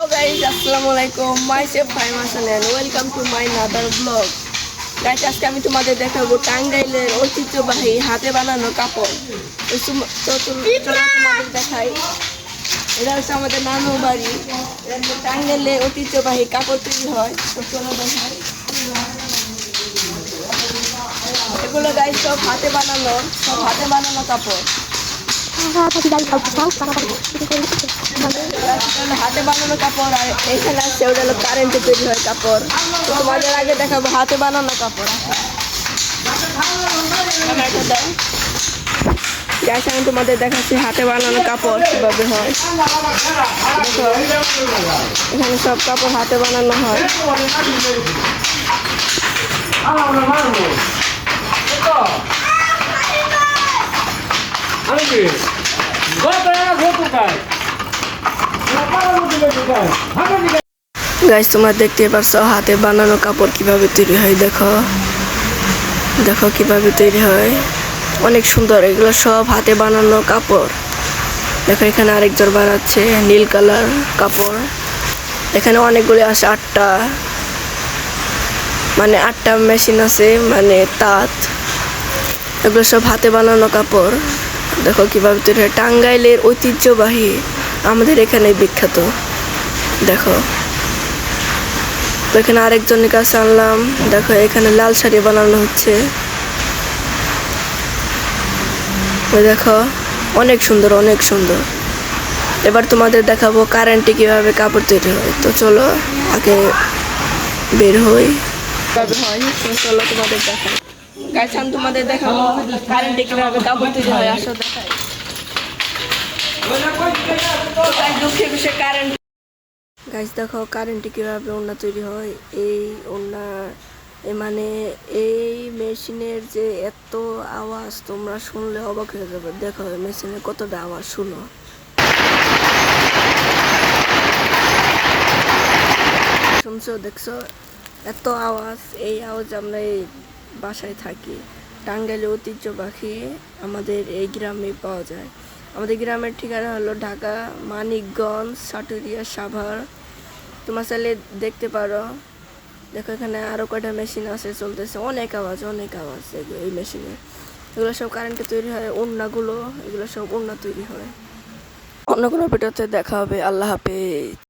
guys, Assalamualaikum. Myself Faima Sanen. Welcome to my another vlog. Guys, আজকে আমি তোমাদের দেখাবো টাঙ্গাইলের ঐতিহ্যবাহী হাতে বানানো কাপড়। তো চলো তোমাদের দেখাই। এটা হচ্ছে আমাদের নানু বাড়ি। টাঙ্গাইলে ঐতিহ্যবাহী কাপড় তৈরি হয়। তো চলো দেখাই। এগুলো গাইস সব হাতে বানানো কাপড়। হাতে বানানো কাপড় আর এখানে আছে ওটা হলো কারেন্টে তৈরি হয় কাপড়। তো তোমাদের আগে দেখাবো হাতে বানানো কাপড়। আমি তোমাদের দেখাচ্ছি হাতে বানানো কাপড় কিভাবে হয়। দেখো এখানে সব কাপড় হাতে বানানো হয়। গাইস তোমরা দেখতে পারছো হাতে বানানো কাপড় কিভাবে তৈরি হয়। দেখো দেখো কিভাবে তৈরি হয়, অনেক সুন্দর। এগুলো সব হাতে বানানো কাপড়। দেখো এখানে আরেকজন বানাচ্ছে নীল কালার কাপড়। এখানে অনেকগুলি আছে, আটটা মেশিন আছে, তাঁত। এগুলো সব হাতে বানানো কাপড়। দেখো কিভাবে তৈরি হয়। টাঙ্গাইলের ঐতিহ্যবাহী, আমাদের এখানে বিখ্যাত। দেখো তো এখানে আরেকজনের কাছে আনলাম। দেখো এখানে লাল শাড়ি বানানো হচ্ছে। দেখো অনেক সুন্দর, অনেক সুন্দর। এবার তোমাদের দেখাবো কারেন্টে কিভাবে কাপড় তৈরি হয়। তো চলো আগে বের হই কিভাবে হয়। তো চলো তোমাদের দেখাই। গাইস আমি তোমাদের দেখাবো কারেন্টে কিভাবে কাপড় তৈরি হয়। আসো দেখাই। কারেন্ট গাইস দেখো কারেন্টে কিভাবে ওড়না তৈরি হয়। এই ওড়না এই মেশিনের যে এত আওয়াজ, তোমরা শুনলে অবাক হয়ে যাবে। দেখো মেশিনের কতটা আওয়াজ, শুনো। শুনছো, দেখছো এত আওয়াজ। এই আওয়াজ আমরা এই বাসায় থাকি। টাঙ্গাইলে ঐতিহ্যবাহী আমাদের এই গ্রামে পাওয়া যায়। আমাদের গ্রামের ঠিকানা হলো ঢাকা, মানিকগঞ্জ, সাটুরিয়া, সাভার। তোমার চাইলে দেখতে পারো। দেখো এখানে আরো কয়টা মেশিন আছে, চলতেছে। অনেক আওয়াজ এই মেশিনে। এগুলো সব কারেন্টে তৈরি হয়। ওড়নাগুলো, এগুলো সব ওড়না তৈরি হয়। অন্য কোনো ভিডিওতে দেখা হবে। আল্লাহ হাফেজ।